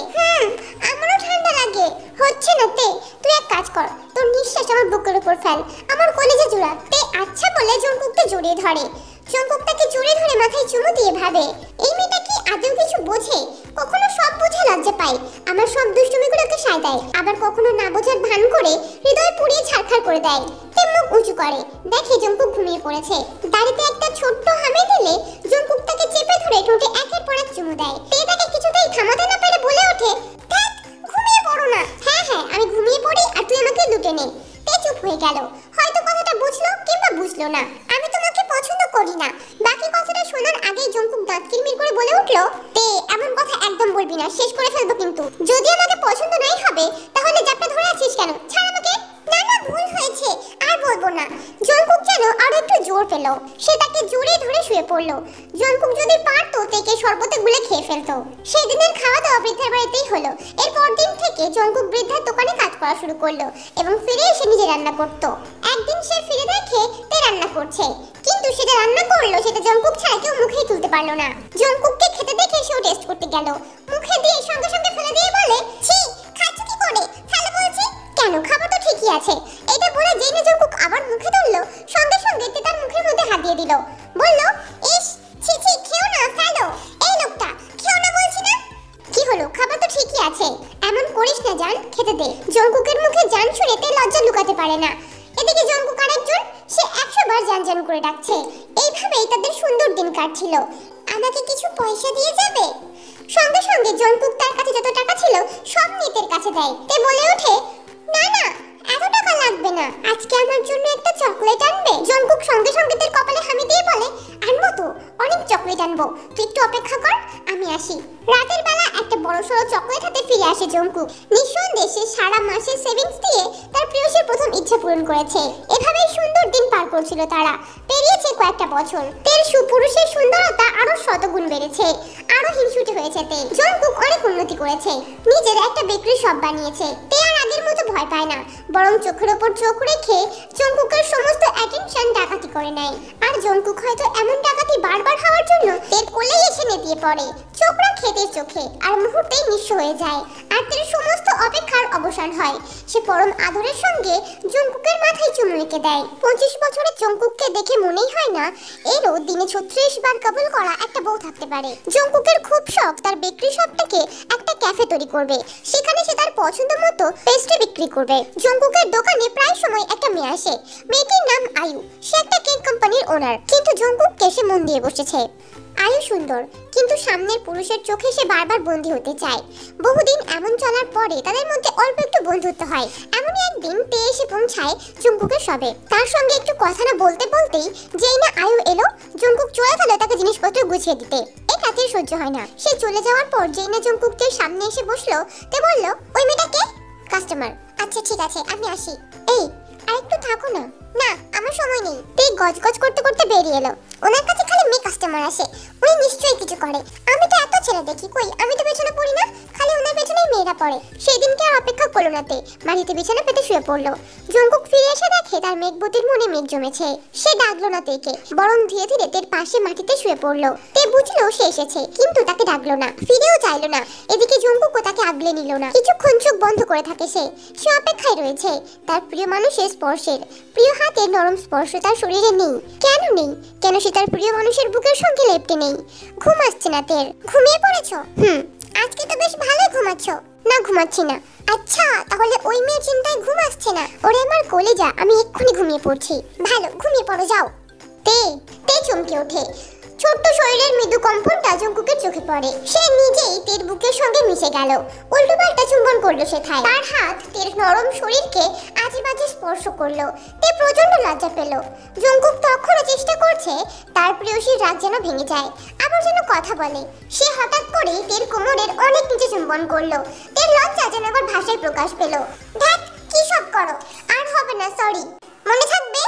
আমারও ঠান্ডা লাগে। হচ্ছে না তে, তুই এক কাজ কর, তোর নিঃশ্বাস আমার বুকের উপর ফেল, আমার কলেজে জোড়া। তে আচ্ছা বলে জংকুককে জড়িয়ে ধরে। জংকুক তাকে জড়িয়ে ধরে মাথায় চুমু দিয়ে ভাবে, এই মেয়েটা কি আদৌ কিছু বোঝে? কখনো সব বুঝে লজ্জা পায়, আমার সব দুষ্টুমিগুলোকে সায় দেয়, আবার কখনো না বোঝার ভান করে হৃদয় পুড়িয়ে ছারখার করে দেয়। তে মুখ উঁচু করে, দেখে জংকুক ঘুমিয়ে পড়েছে। দাড়িতে একটা ছোট্ট হামে দিলে জংকুক তাকে চেপে ধরে ঠোঁটে একের পর এক চুমু দেয়। তে তাকে কিছুতেই থামাতে না পেরে বলে ওঠে, ধ্যাৎ, ঘুমিয়ে পড়ো না। হ্যাঁ আমি ঘুমিয়ে পড়ি আর তুই আমাকে লুটে নে। তে চুপ হয়ে গেল, হয়তো কথাটা বুঝলো কিংবা বুঝলো না। আমি তোমাকে পছন্দ করি না। বাকি কথাটা শোনার আগেই জংকুক দাঁত কিরমির করে বলে উঠলো, তে এমন কথা একদম বলবি না, শেষ করে ফেলবো কিন্তু। যদি আমাকে পছন্দ নাই হবে তাহলে জাপটা ধরে আছিস কেন? ছাড় আমাকে। না ভুল হয়েছে, আর বলবো না। জংকুক যেন আরো একটু জোর পেল, সে তাকে জড়িয়ে ধরে শুয়ে পড়লো। জংকুক যদি পারতো তেকে শরবতে গুলে খেয়ে ফেলতো। সেই দিনের খাওয়া দাওয়া বৃদ্ধার বাড়িতেই হলো। এরপর দিন থেকে জংকুক বৃদ্ধার দোকানে কাজ করা শুরু করলো এবং ফিরে এসে নিজে রান্না করতো। একদিন সে ফিরে দেখে তে রান্না করছে, কিন্তু সেটা রান্না করলো সেটা জংকুক ছাড়া কেউ মুখেই তুলতে পারলো না। জংকুককে খেতে দেখে সেও টেস্ট করতে গেল, মুখে দিয়ে সঙ্গে সঙ্গে ফেলে দিয়ে বলে, ছি, খাচ্ছ কি করে? ফেলে বলছি। কেন, খাবার তো ঠিকই আছে। এটা বলে যেই না জংকুক আবার মুখে তুললো, সঙ্গে সঙ্গে তে তার মুখের মধ্যে হাত দিয়ে দিল। বলল, ইস, ছি খেও না, ফেলো। এই লোকটা, খেও না বলছি না। কি হলো, খাবার তো ঠিকই আছে। এমন করিস না জান, খেতে দে। জংকুকের মুখে জান শুনে তে লজ্জা লুকাতে পারে না। এদিকে জংকুক আরেকজন, সে 100 বার জান করে ডাকছে। এইভাবেই তাদের সুন্দর দিন কাটছিল। আমাকে কিছু পয়সা দিয়ে যাবে? সঙ্গে সঙ্গে জংকুক তার কাছে যত টাকা ছিল সব নিয়ে তের কাছে দেয়। তে বলে ওঠে, না এত টাকা লাগবে না, আজকে আমার জন্য একটা চকলেট আনবে? জংকুক সঙ্গে সঙ্গে তের কপালে হামি দিয়ে বলে, আনবো তো, অনেক চকলেট আনবো, তুই একটু অপেক্ষা কর, আমি আসি। রাতের বেলা একটা বড়সড় চকলেট হাতে ফিরে আসে জংকুক। নিঃসন্দেহে সে সারা মাসের সেভিংস দিয়ে তার প্রিয়সীর প্রথম ইচ্ছা পূরণ করেছে। এভাবেই সুন্দর দিন পার করছিল তারা। পেরিয়েছে কয়েকটা বছর। তের সুপুরুষের সুন্দরতা আরো শতগুণ বেড়েছে, আরো হিংসুটে হয়েছে তে। জংকুক অনেক উন্নতি করেছে, নিজের একটা বেকারি শপ বানিয়েছে। তে আর আগের মতো ভয় পায় না, বরং চোখের ওপর চোখ রেখে জংকুকের সমস্ত অ্যাটেনশন ডাকাতি করে নেয়। আর জংকুক হয়তো এমন ডাকাতি বারবার হওয়ার জন্য তের কোলেই এসে নেতিয়ে পড়ে, চোখ রাখে তের চোখে, আর মুহূর্তেই নিঃস্ব হয়ে যায়। আর তের সমস্ত অপেক্ষার অবসান হয়। সে পরম আদরের সঙ্গে জংকুকের মাথায় চুমু এঁকে দেয়। 25 বছরের জংকুককে দেখে মনেই হয় না এরও দিনে 36 বার কবুল করা একটা বউ থাকতে পারে। জংকুকের খুব শখ তার বেকারি শপটাকে একটা ক্যাফে তৈরি করবে, সেখানে সে তার পছন্দ মতো পেস্ট্রি বিক্রি করবে। জংকুকের দোকানে প্রায় সময় একটা মেয়ে আসে, মেয়েটির নাম আয়ু। সে একটা কেক কোম্পানির ওনার, কিন্তু জংকুককে সে মন দিয়ে বসেছে। আয়ু সুন্দর, কিন্তু সামনের পুরুষের চোখে সে বারবার বন্দী হতে চায়। বহুদিন এমন চলার পরে তাদের মধ্যে অল্প একটু বন্ধুত্ব হয়। এমনই একদিন তে এসে পৌঁছায় জংকুকের শপে। তার সঙ্গে একটু কথা না বলতে বলতেই যেই না আয়ু এলো, জংকুক চলে গেল তাকে জিনিসপত্র গুছিয়ে দিতে। এটা তের সহ্য হয় না। সে চলে যাওয়ার পর যেই না জংকুকের সামনে এসে বসলো, তে বলল, ওই মেয়েটা কে? কাস্টমার। আচ্ছা ঠিক আছে, আমি আসি। এই, আর একটু থাকো না। না, আমার সময় নেই। তে গজগজ করতে করতে বেরিয়ে এলো। ওনার কাছে খালি মেয়ে কাস্টমার আসে, উনি নিশ্চয়ই কিছু করে। আমি তো এত ছেলে দেখি, কই আমি তো পেছনে পড়ি না, খালি ওনার পেছনেই মেয়েরা পড়ে। সেই দিনকে আর অপেক্ষা করলো না তে, মাটিতে বিছানা পেতে শুয়ে পড়লো। জংকুক ফিরে এসে দেখে তার মেঘবতীর মনে মেঘ জমেছে। সে ডাকলো না তেকে, বরং ধীরে ধীরে তের পাশে মাটিতে শুয়ে পড়লো। তে বুঝলো সে এসেছে, কিন্তু তাকে ডাকলো না, ফিরেও চাইলো না। এদিকে জংকুকও তাকে আগলে নিল না। কিছুক্ষণ চোখ বন্ধ করে থাকে সে অপেক্ষায় রয়েছে তার প্রিয় মানুষের স্পর্শের। প্রিয় হাতের নরম স্পর্শ তার শরীরে নেই। কেন নেই? কেন সে তার প্রিয় মানুষের বুকের সঙ্গে লেপ্টে নেই? ঘুম আসছে না তের। ঘুমিয়ে পড়েছো? আজকে তো বেশ ভালোই ঘুম ঘুমাচ্ছ? না, ঘুমাচ্ছি না। আচ্ছা, তাহলে ওই মেয়ের চিন্তায় ঘুম আসছে না? ওরে আমার কলিজা, আমি এক্ষুনি ঘুমিয়ে পড়ছি। ভালো, ঘুমিয়ে পড়ো, যাও। তে তে চমকে ওঠে। ছোট্ট শরীরের মৃদু কম্পনটা জঙ্কুকের চোখে পড়ে। সে নিজেই তের বুকের সঙ্গে মিশে গেল। উল্টো পাল্টা চুম্বন করলো সে ঠায়। তার হাত তের নরম শরীরকে আজে বাজে স্পর্শ করলো। তে প্রচন্ড লজ্জা পেল। জঙ্কুক তখনও চেষ্টা করছে তার প্রেয়সীর রাগ যেন ভেঙে যায়, আবার যেন কথা বলে। সে হঠাৎ করেই তের কোমরের অনেক নিচে চুম্বন করলো। তের লজ্জা যেন আবার ভাষায় প্রকাশ পেল। ধ্যাৎ, কি সব করো? আর হবে না, সরি। মনে থাকবে?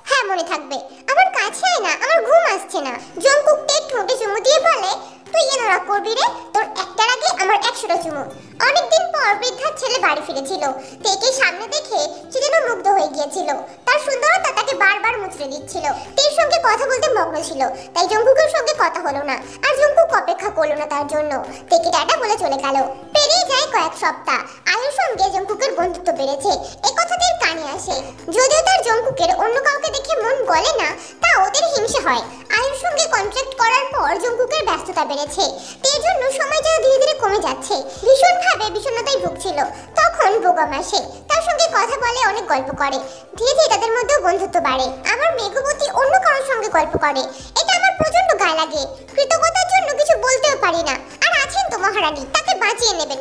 হ্যাঁ, মনে থাকবে। আমার কাছে আয় না, আমার ঘুম আসছে না। জঙ্কুক তের ঠোঁটে চুমু দিয়ে বলে, তুই এ নড়া করবি রে? তোর একটার আগে আমার 100টা চুমু। অনেকদিন পর বৃদ্ধার ছেলে বাড়ি ফিরেছিল। তেকে সামনে দেখে সে যেন মুগ্ধ হয়ে গিয়েছিল। তার সুন্দরতা তাকে বারবার মুচড়ে দিচ্ছিল। তের সঙ্গে কথা বলতে মগ্ন ছিল, তাই জঙ্কুকের সঙ্গে কথা হলো না। আর জঙ্কুক অপেক্ষা করলো না তার জন্য। তেকে টাটা বলে চলে গেল। পেরিয়ে যায় কয়েক সপ্তাহ। আয়ুর সঙ্গে জঙ্কুকের বন্ধুত্ব বেড়েছে, এ কথা তের কানে আসে। যদিও তার জঙ্কুকের অন্য কাউকে দেখে মন গলে না, তা ওদের হিংসে হয়। আয়ুর সঙ্গে কন্ট্রাক্ট করার পর জঙ্কুকের ব্যস্ততা বেড়েছে। তের জন্য সময় যেন ধীরে ধীরে কমে যাচ্ছে। ভীষণভাবে বিষণ্ণতায় ভুগছিল। তখন বোগাম আসে, তার সঙ্গে কথা বলে, অনেক গল্প করে। ধীরে ধীরে তাদের মধ্যেও বন্ধুত্ব বাড়ে। আমার মেঘবতী অন্য কারোর সঙ্গে গল্প করে, এটা আমার প্রচন্ড গায়ে লাগে। কৃতজ্ঞতার জন্য কিছু বলতেও পারি না। আর আছেন তো মহারানী, তাকে বাঁচিয়ে নেবেন।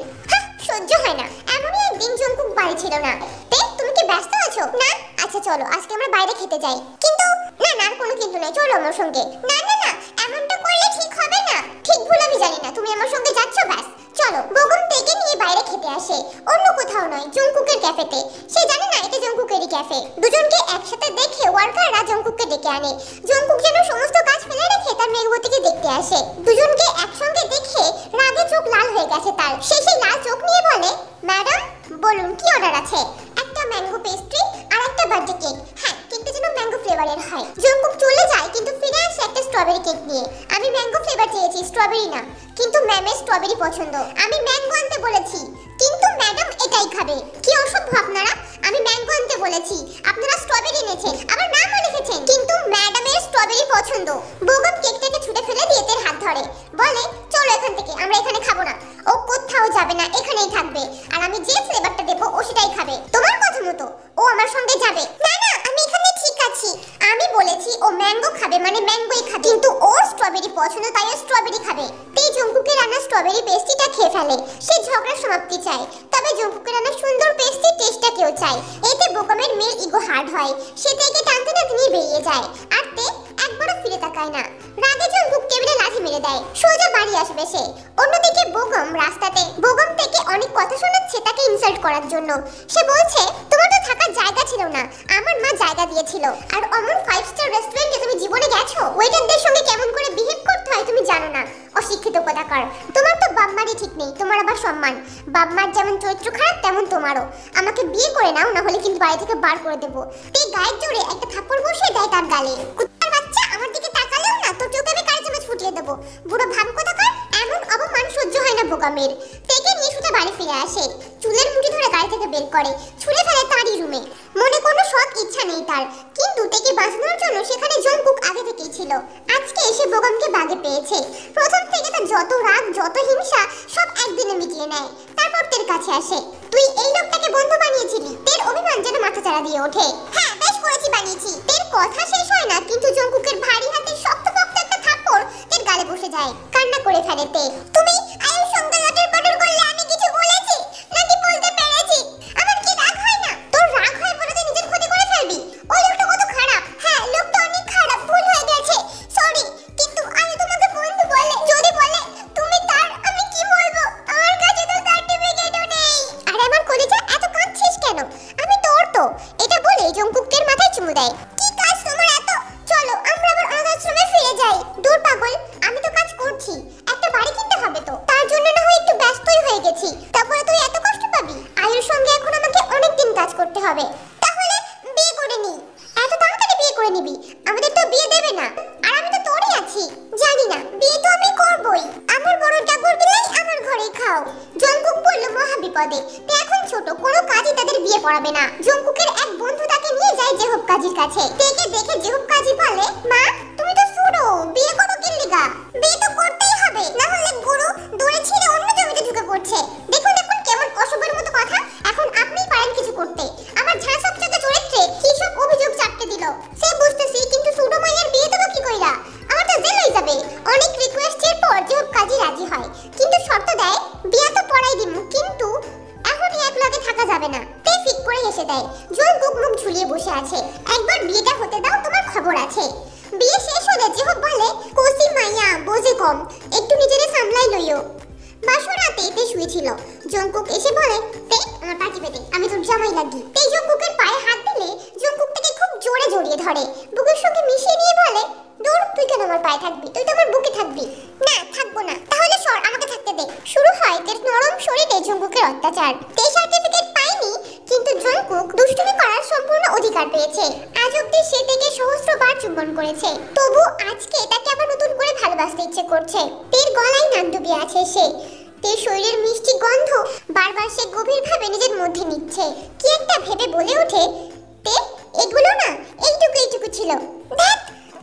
সহ্য হয় না। এমনই একদিন জঙ্কুক বাড়ি ছিল না। তে, তুমি কি ব্যস্ত আছো? না। আচ্ছা চলো, আজকে আমরা বাইরে খেতে যাই। কিন্তু না না, আর কোনো কিন্তু নাই, চলো আমার সঙ্গে। না না না, এমনটা করলে ঠিক হবে না। ঠিক ভুল আমি জানি না, তুমি আমার সঙ্গে যাচ্ছ, ব্যাস। চলো। বোগম তেকে নিয়ে বাইরে খেতে আসে, অন্য কোথাও নয়, জঙ্কুকের ক্যাফেতে। সে জানে না এটা জঙ্কুকেরই ক্যাফে। দুজনকে একসাথে দেখে ওয়ার্কাররা জঙ্কুককে ডেকে আনে। জঙ্কুক যেন সমস্ত কাজ ফেলে রেখে তার মেঘবতীকে দেখতে আসে। দুজনকে একসঙ্গে দেখে রাগে চোখ লাল হয়ে গেছে তার। সে সেই লাল চোখ নিয়ে বলে, ম্যাডাম বলুন কি অর্ডার আছে? একটা ম্যাঙ্গো পেস্ট্রি আর একটা বার্থডে কেক। হ্যাঁ, কেকটা যেন ম্যাঙ্গো ফ্লেভারের হয়। জঙ্কুক চলে যায়, কিন্তু ফিরে আসে একটা স্ট্রবেরি কেক নিয়ে। আমি ম্যাঙ্গো ফ্লেভার চেয়েছি, স্ট্রবেরি না। কিন্তু ম্যামের স্ট্রবেরি পছন্দ। আমি ম্যাঙ্গো আনতে বলেছি, কিন্তু ম্যাডাম এটাই খাবে। কি অসভ্য আপনারা! আমি ম্যাঙ্গো আনতে বলেছি, আপনারা স্ট্রবেরি এনেছেন, আবার নামও লিখেছেন। কিন্তু ম্যাডামের স্ট্রবেরি পছন্দ। বোগম কেকটাকে ছুঁড়ে ফেলে দিয়ে তের হাত ধরে, বলে, চলো এখান থেকে, আমরা এখানে খাবো না। ও কোথাও যাবে না, এখানেই থাকবে। আর আমি যে ফ্লেভারটা দেবো ও সেটাই খাবে। তোমার কথা মতো ও আমার সঙ্গে যাবে। না না, আমি এখানে ঠিক আছি। আমি বলেছি ও ম্যাঙ্গো খাবে, মানে ম্যাঙ্গোই খাবে। কিন্তু ওর স্ট্রবেরি পছন্দ, তাই ও স্ট্রবেরি খাবে। তেই জঙ্কুকের রান্না স্ট্রবেরি পেস্ট্রিটা খেয়ে ফেলে। সে ঝগড়ার সমাপ্তি চায়, তবে জঙ্কুকের রান্না সুন্দর পেস্ট্রি টেস্টটা কেউ চায়। এতে বোকামের মেয়ের ইগো হার্ড হয়। সে তেকে টানতে টানতে নিয়ে বেরিয়ে যায়। আর তে একবারও ফিরে তাকায় না। রাগে জঙ্কুক টেবিলে লাথি মেরে দেয়। সোজা বাড়ি আসবে সে। অন্যদিকে বোগম রাস্তাতে বোগম থেকে অনেক কথা শোনাচ্ছে তাকে ইনসাল্ট করার জন্য। সে বলছে, তোমার তো থাকার জায়গা ছিল না, আমার মা জায়গা দিয়েছিল। আর অমন 5 স্টার রেস্টুরেন্টে তুমি জীবনে গেছো? ওয়েটারদের সঙ্গে কেমন করে বিহেভ করতে হয় তুমি জানো না? অশিক্ষিত কোথাকার। তোমার তো বাপমারই ঠিক নেই, তোমার আবার সম্মান। বাপমার যেমন চরিত্র খারাপ, তেমন তোমারও। আমাকে বিয়ে করে নাও, না হলে কিন্তু বাড়ি থেকে বার করে দেবো। এই গায়ের জোরে একটা থাপ্পড় বসিয়ে দেয় তার গালে। কুত্তার বাচ্চা, আমার দিকে তাকালেও না, তোর চোখে আমি কারি চামচ ফুটিয়ে দেবো। বুড়ো ভাব কোথাকার! এমন অপমান সহ্য হয় না বোকামের। তেকে নিয়ে ছুটে বাড়ি ফিরে আসে। চুলের মুঠি ধরে গাড়ি থেকে বের করে, ছুঁড়ে ফেলে তারই রুমে। মনে কোনো সৎ ইচ্ছা নেই তার, কিন্তু তেকে বাঁচানোর জন্য সেখানে জঙ্কুক আগে থেকেই ছিল। আজকে এসে বোগামকে বাগে পেয়েছে। প্রথম থেকে তার যত রাগ, যত হিংসা সব একদিনে মিটিয়ে নেয়। তারপর তের কাছে আসে। তুই এই লোকটাকে বন্ধু বানিয়েছিলি? তের অভিমান যেন মাথাচাড়া দিয়ে ওঠে। হ্যাঁ, বেশ করেছি, বানিয়েছি। তের কথা শেষ হয় না, কিন্তু জঙ্কুকের ভারী হাতে শক্তপোক্ত একটা থাপ্পড় তের গালে বসে যায়। কান্না করে ফেলে তে। তুমি আয়ুর সঙ্গে লটর পটর করলে আমি কিছু বলেছি নাকি বলতে পেরেছি? আমার কি রাগ হয় না? তোর রাগ হয় বলে তুই নিজের ক্ষতি করে ফেলবি? ওই লোকটা কত খারাপ! হ্যাঁ, লোকটা অনেক খারাপ, ভুল হয়ে গেছে, সরি। কিন্তু আমি তোমাকে বন্ধু বলে যদি বলে তুমি তার, আমি কি বলবো? আমার কাছে তো সার্টিফিকেটও নেই। আরে আমার কলিজা, এত কাঁদছিস কেন? আমি তোর তো। এটা বলে জঙ্কুকের মাথায় চুমু দেয়। কি কাজ তোমার এত? চলো আমরা আবার অনাথ আশ্রমে ফিরে যাই। দূর পাগল, আমি তো কাজ করছি। একটা বাড়ি কিনতে হবে তো, তার জন্য না হয় একটু ব্যস্তই হয়ে গেছি। তারপরে তুই এত কষ্ট পাবি? আয়ুর সঙ্গে এখন আমাকে অনেক দিন কাজ করতে হবে। তাহলে বিয়ে করে নি। এত তাড়াতাড়ি বিয়ে করে নিবি? আমাদের তো বিয়ে দেবে না। আর আমি তো তোরই আছি। জানি না, বিয়ে তো আমি করবই। আমার বড় ঠাকুর দিলেই আমার ঘরেই খাও। জঙ্কুক বলল মহা বিপদে। তে এখন ছোট, কোনো কাজই তাদের বিয়ে পড়াবে না। জঙ্কুকের এক বন্ধু তাকে নিয়ে যায় জেহব কাজীর কাছে। তেকে দেখে জেহব কাজী বলে, মা তুমি তো ছোট, বিয়ে করো কি লিগা? বিয়ে তো করতেই হবে, না হলে গুরু দূরে ছিঁড়ে অন্য জমিতে ঢুকে পড়ছে। দেখুন কিন্তু এখনই এক লগে থাকা যাবে না। তে ফিক করে হেসে দেয়। জঙ্কুক মুখ ঝুলিয়ে বসে আছে। একবার বিয়েটা হতে দাও, তোমার খবর আছে। বিয়ে শেষ হলে জিহব বলে, কোসি মাইয়া বোঝে কম, একটু নিজেরে সামলাই লইও। বাসর রাতে তে শুয়েছিল। জঙ্কুক এসে বলে, তে আমার পা টিপে দে, আমি তোর জামাই লাগি। তে জঙ্কুকের পায়ে হাত দিলে জঙ্কুক তাকে খুব জোরে জড়িয়ে ধরে, বুকের সঙ্গে মিশিয়ে নিয়ে বলে, দূর, তুই কেন আমার পায়ে থাকবি, তুই তো আমার বুকে থাকবি। না, থাকবো না। তাহলে সর, আমাকে থাকতে দে। শুরু হয় তের নরম শরীরে জঙ্কুকের অত্যাচার। তে সার্টিফিকেট পায়নি, কিন্তু জঙ্কুক দুষ্টুমি করার সম্পূর্ণ অধিকার পেয়েছে। আজ অব্দি সে থেকে সহস্রবার চুম্বন করেছে, তবু আজকে তাকে আবার নতুন করে ভালোবাসতে ইচ্ছে করছে। তের গলায় নাক ডুবিয়ে আছে সে। তের শরীরের মিষ্টি গন্ধ বারবার সে গভীরভাবে নিজের মধ্যে নিচ্ছে। কি একটা ভেবে বলে ওঠে, তে এগুলো না এইটুকু ছিল। দেখ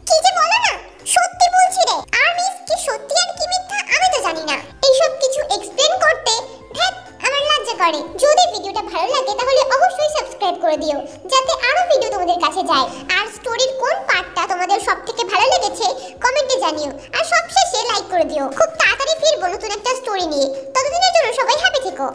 কি যে বলো না, সত্যি বলছি রে। আর মিস কি সত্যি আর কি মিথ্যা আমি তো জানি না। এইসব কিছু এক্সপ্লেন করতে ধ্যাত আমার লজ্জা করে। যদি ভিডিওটা ভালো লাগে তাহলে অবশ্যই সাবস্ক্রাইব করে দিও, যাতে আরো ভিডিও তোমাদের কাছে যায়। আর স্টোরির কোন পার্টটা তোমাদের সবথেকে ভালো লেগেছে কমেন্টে জানিও। আর সবশেষে লাইক করে দিও। খুব তাড়াতাড়ি ফিরবো নতুন একটা স্টোরি নিয়ে। ততদিনের জন্য সবাই হ্যাপি থেকো।